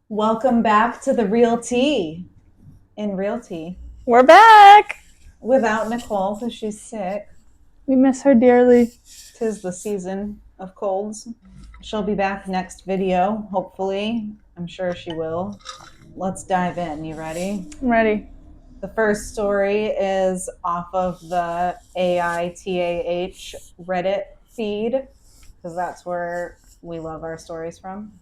Welcome back to the Realty in Realty We're back. without Nicole because she's sick. We miss her dearly. 'Tis the season of colds. She'll be back next video, hopefully. I'm sure she will. Let's dive in. You ready? I'm ready. The first story is off of the AITAH Reddit feed because that's where we love our stories from.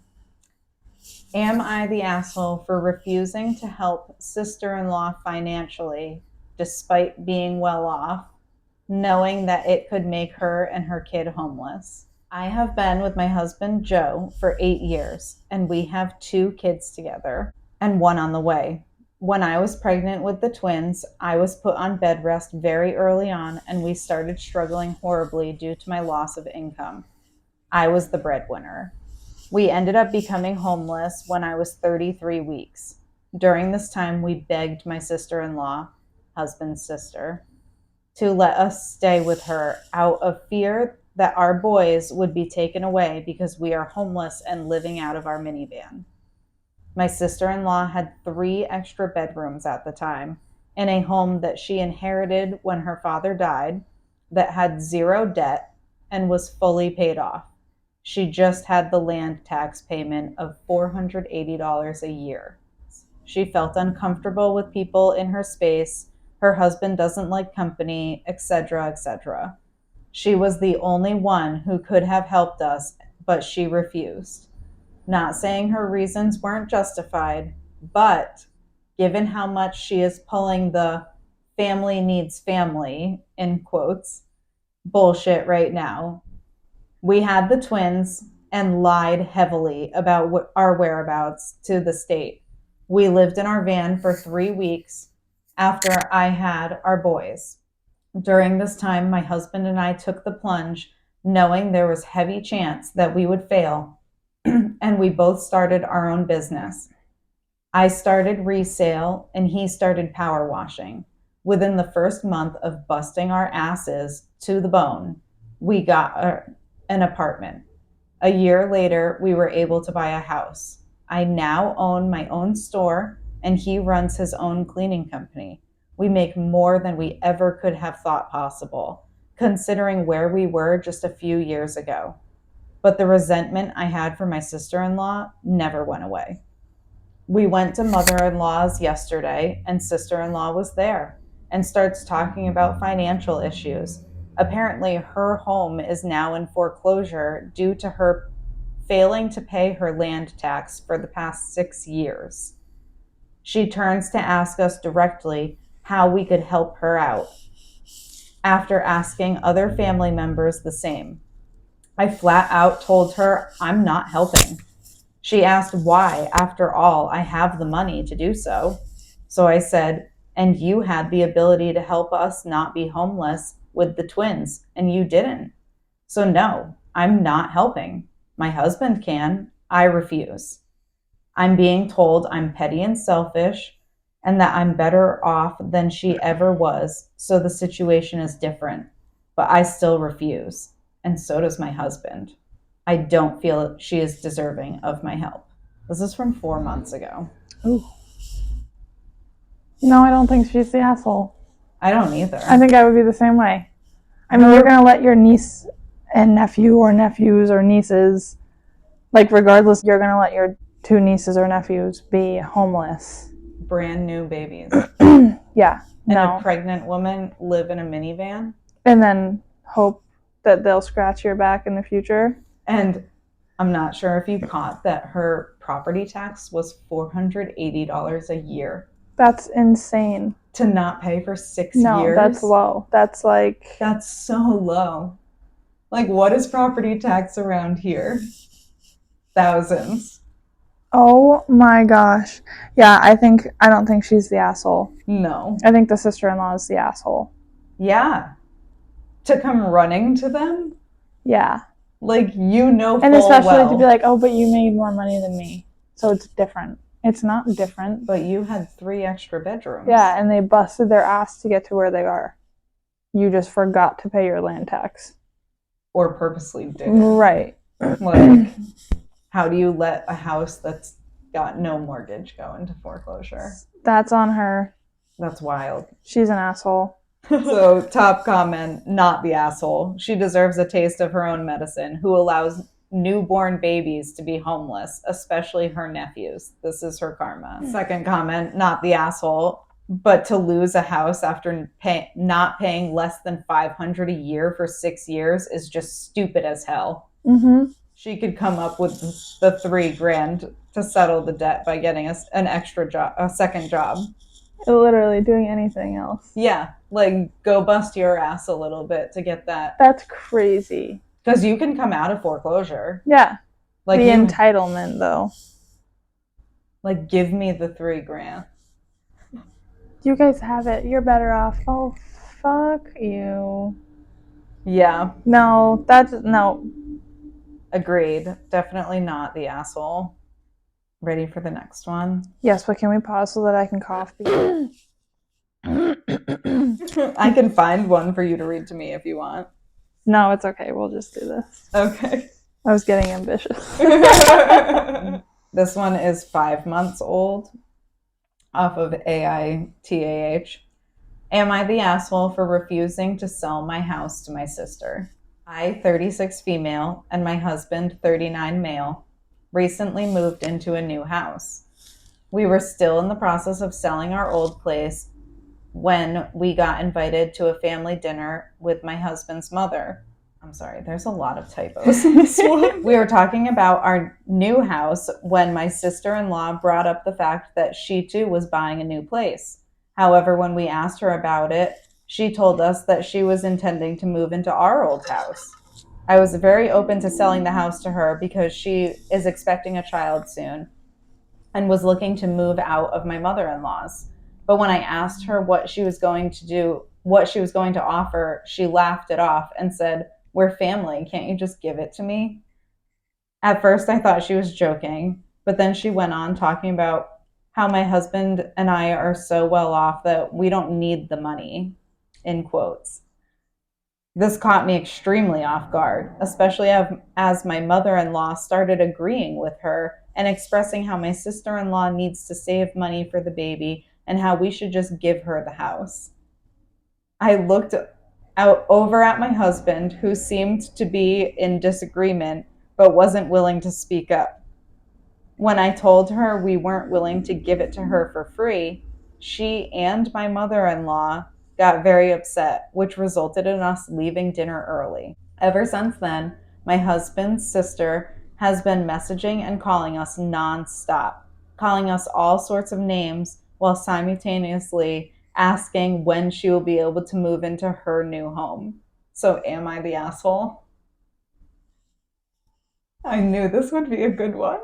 Am I the asshole for refusing to help sister-in-law financially despite being well off, knowing that it could make her and her kid homeless? I have been with my husband Joe for 8 years, and we have 2 kids together and one on the way. When I was pregnant with the twins, I was put on bed rest very early on, and we started struggling horribly due to my loss of income. I was the breadwinner. We ended up becoming homeless when I was 33 weeks. During this time, we begged my sister-in-law, husband's sister, to let us stay with her out of fear that our boys would be taken away because we are homeless and living out of our minivan. My sister-in-law had 3 extra bedrooms at the time in a home that she inherited when her father died that had 0 debt and was fully paid off. She just had the land tax payment of $480 a year. She felt uncomfortable with people in her space. Her husband doesn't like company, etc., etc. She was the only one who could have helped us, but she refused. Not saying her reasons weren't justified, but given how much she is pulling the family needs family, in quotes, bullshit right now. We had the twins and lied heavily about our whereabouts to the state. We lived in our van for 3 weeks after I had our boys. During this time, my husband and I took the plunge, knowing there was heavy chance that we would fail, and we both started our own business. I started resale and he started power washing. Within the first month of busting our asses to the bone, we got an apartment. A year later, we were able to buy a house. I now own my own store and he runs his own cleaning company. We make more than we ever could have thought possible, considering where we were just a few years ago. But the resentment I had for my sister-in-law never went away. We went to mother-in-law's yesterday, and sister-in-law was there and starts talking about financial issues. Apparently, her home is now in foreclosure due to her failing to pay her land tax for the past 6 years. She turns to ask us directly how we could help her out, after asking other family members the same. I flat out told her I'm not helping. She asked why. After all, I have the money to do so. So I said, and you had the ability to help us not be homeless with the twins, and you didn't. So no, I'm not helping. My husband can. I refuse. I'm being told I'm petty and selfish and that I'm better off than she ever was, so the situation is different. But I still refuse, and so does my husband. I don't feel she is deserving of my help. This is from 4 months ago. Ooh. No, I don't think she's the asshole. I don't either. I think I would be the same way. I mean, you're going to let your niece and nephew or nephews or nieces, like regardless, you're going to let your 2 nieces or nephews be homeless. Brand new babies. Yeah. And no. a pregnant woman live in a minivan. And then hope that they'll scratch your back in the future. And I'm not sure if you caught that her property tax was $480 a year. That's insane. To not pay for 6 years? No, that's low. That's like... That's so low. Like, what is property tax around here? Thousands. Oh my gosh. Yeah, I don't think she's the asshole. No. I think the sister-in-law is the asshole. Yeah. To come running to them? Yeah. Like, you know full and especially well. To be like, oh, but you made more money than me. So it's different. It's not different. But you had 3 extra bedrooms. Yeah, and they busted their ass to get to where they are. You just forgot to pay your land tax. Or purposely didn't. Right. Like, how do you let a house that's got no mortgage go into foreclosure. That's on her. That's wild. She's an asshole. So, top comment, not the asshole. She deserves a taste of her own medicine, who allows newborn babies to be homeless, especially her nephews. This is her karma. Second comment, not the asshole, but to lose a house after not paying less than $500 a year for 6 years is just stupid as hell. Mm-hmm. She could come up with the $3,000 to settle the debt by getting an extra job, a second job. Literally doing anything else. Yeah, like go bust your ass a little bit to get that. That's crazy. Because you can come out of foreclosure. Yeah. Like the entitlement, though. Like, give me the $3,000. You guys have it. You're better off. Oh, fuck you. Yeah. No. Agreed. Definitely not the asshole. Ready for the next one? Yes, but can we pause so that I can cough? I can find one for you to read to me if you want. No, it's okay. We'll just do this. Okay. I was getting ambitious. This one is 5 months old, off of AITAH. Am I the asshole for refusing to sell my house to my sister? I, 36 female, and my husband, 39 male, recently moved into a new house. We were still in the process of selling our old place when we got invited to a family dinner with my husband's mother. I'm sorry, there's a lot of typos in this one. We were talking about our new house when my sister-in-law brought up the fact that she too was buying a new place. However, when we asked her about it, she told us that she was intending to move into our old house. I was very open to selling the house to her because she is expecting a child soon and was looking to move out of my mother-in-law's. But when I asked her what she was going to do, what she was going to offer, she laughed it off and said, "We're family. Can't you just give it to me?" At first, I thought she was joking, but then she went on talking about how my husband and I are so well off that we don't need the money, in quotes. This caught me extremely off guard, especially as my mother-in-law started agreeing with her and expressing how my sister-in-law needs to save money for the baby and how we should just give her the house. I looked out over at my husband, who seemed to be in disagreement but wasn't willing to speak up. When I told her we weren't willing to give it to her for free, she and my mother-in-law got very upset, which resulted in us leaving dinner early. Ever since then, my husband's sister has been messaging and calling us nonstop, calling us all sorts of names while simultaneously asking when she will be able to move into her new home. So am I the asshole? I knew this would be a good one.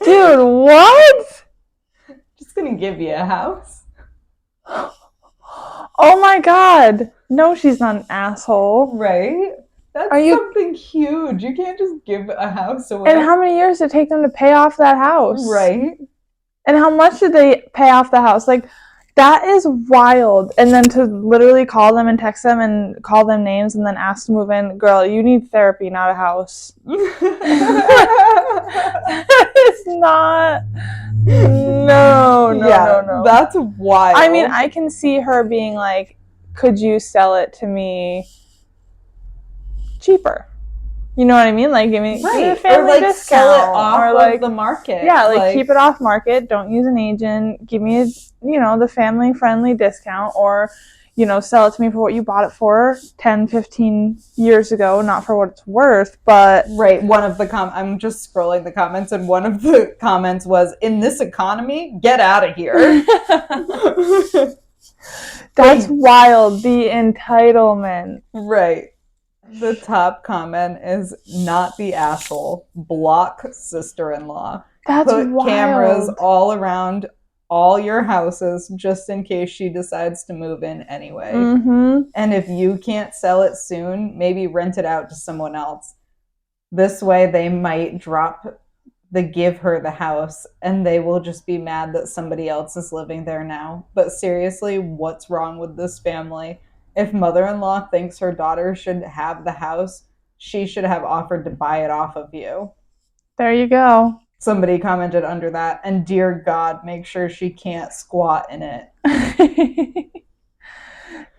Dude, what? Just gonna give you a house. Oh my god. No, she's not an asshole. Right? That's something huge. You can't just give a house away. And how many years did it take them to pay off that house? Right? And how much did they pay off the house? Like, that is wild. And then to literally call them and text them and call them names and then ask to move in. Girl, you need therapy, not a house. It's not. No. That's wild. I mean, I can see her being like, could you sell it to me cheaper? You know what I mean? Like, give me a family discount. Sell it off of the market. Yeah, like keep it off market. Don't use an agent. Give me, the family-friendly discount, or, sell it to me for what you bought it for 10, 15 years ago, not for what it's worth, but... Right, I'm just scrolling the comments, and one of the comments was, "In this economy, get out of here." That's wild. The entitlement. Right. The top comment is, "Not the asshole. Block sister-in-law. That's Put wild. Cameras all around all your houses just in case she decides to move in anyway. Mm-hmm. And if you can't sell it soon, maybe rent it out to someone else. This way they might drop the give her the house and they will just be mad that somebody else is living there now. But seriously, what's wrong with this family? If mother-in-law thinks her daughter should have the house, she should have offered to buy it off of you." There you go. Somebody commented under that, and dear God, make sure she can't squat in it.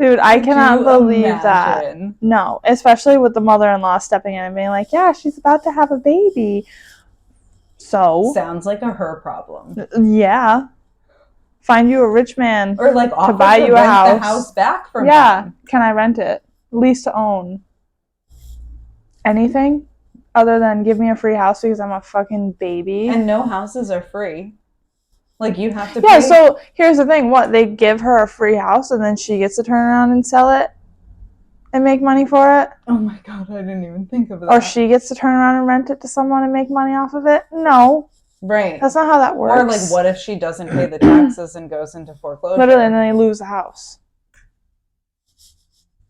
Dude, I cannot believe imagine? that. No, especially with the mother-in-law stepping in and being like, yeah, she's about to have a baby. So sounds like a her problem. Yeah. Find you a rich man or like to buy you a house. The house back from them. Can I rent it? Lease to own. Anything other than give me a free house because I'm a fucking baby. And no houses are free. Like, you have to pay. Yeah, so here's the thing. What, they give her a free house and then she gets to turn around and sell it and make money for it? Oh my God, I didn't even think of that. Or she gets to turn around and rent it to someone and make money off of it? No. Right. That's not how that works. Or like, what if she doesn't pay the taxes and goes into foreclosure? Literally, and then they lose the house.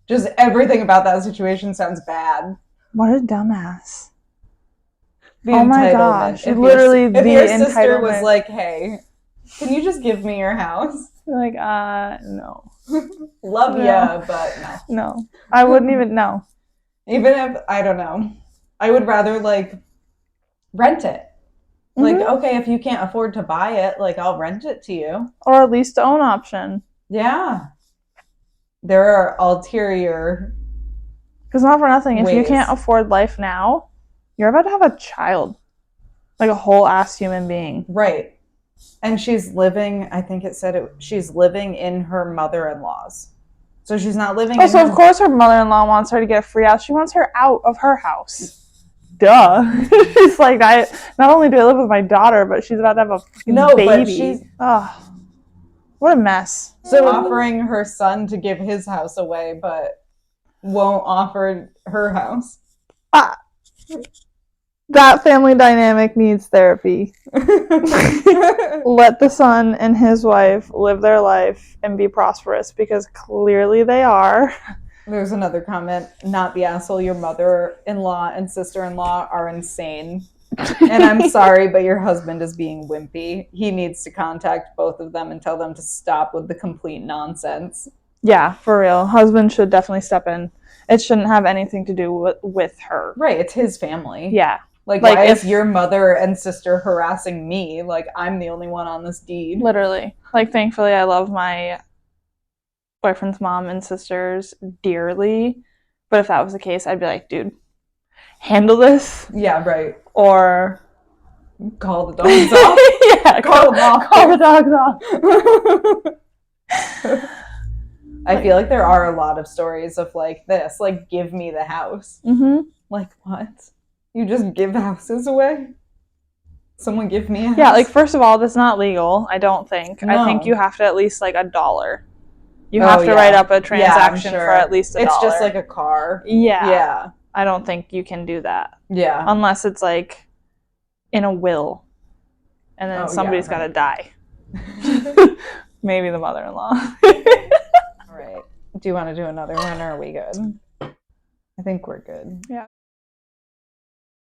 Just everything about that situation sounds bad. What a dumbass. Oh my gosh. If your sister was like, hey, can you just give me your house? Like, no. Love ya, but no. No. I wouldn't even know. Even if, I don't know. I would rather, like, rent it. Like, okay, if you can't afford to buy it, like, I'll rent it to you. Or at least own option. Yeah. There are ulterior Because not for nothing, ways. If you can't afford life now, you're about to have a child. Like a whole ass human being. Right. And she's living, I think it said she's living in her mother-in-law's. So she's not living in so of course her mother-in-law wants her to get a free house. She wants her out of her house. Duh. She's like, not only do I live with my daughter, but she's about to have a fucking baby. But she's... what a mess. So offering her son to give his house away, but won't offer her house. That family dynamic needs therapy. Let the son and his wife live their life and be prosperous, because clearly they are. There's another comment. Not the asshole. Your mother-in-law and sister-in-law are insane. And I'm sorry, but your husband is being wimpy. He needs to contact both of them and tell them to stop with the complete nonsense. Yeah, for real. Husband should definitely step in. It shouldn't have anything to do with her. Right, it's his family. Yeah. Like why is your mother and sister harassing me? Like, I'm the only one on this deed. Literally. Like, thankfully, I love my boyfriend's mom and sisters dearly. But if that was the case, I'd be like, dude, handle this. Yeah, right. Or call the dogs off. Yeah, call them off. Call the dogs off. I feel like there are a lot of stories of like this. Like, give me the house. Mm-hmm. Like, what? You just give houses away? Someone give me a house? Yeah, like, first of all, that's not legal, I don't think. No. I think you have to at least, like, $1. You have to write up a transaction for at least $1. It's just like a car. Yeah. Yeah. I don't think you can do that. Yeah. Unless it's, like, in a will. And then somebody's got to die. Maybe the mother-in-law. All right. Do you want to do another one, or are we good? I think we're good. Yeah.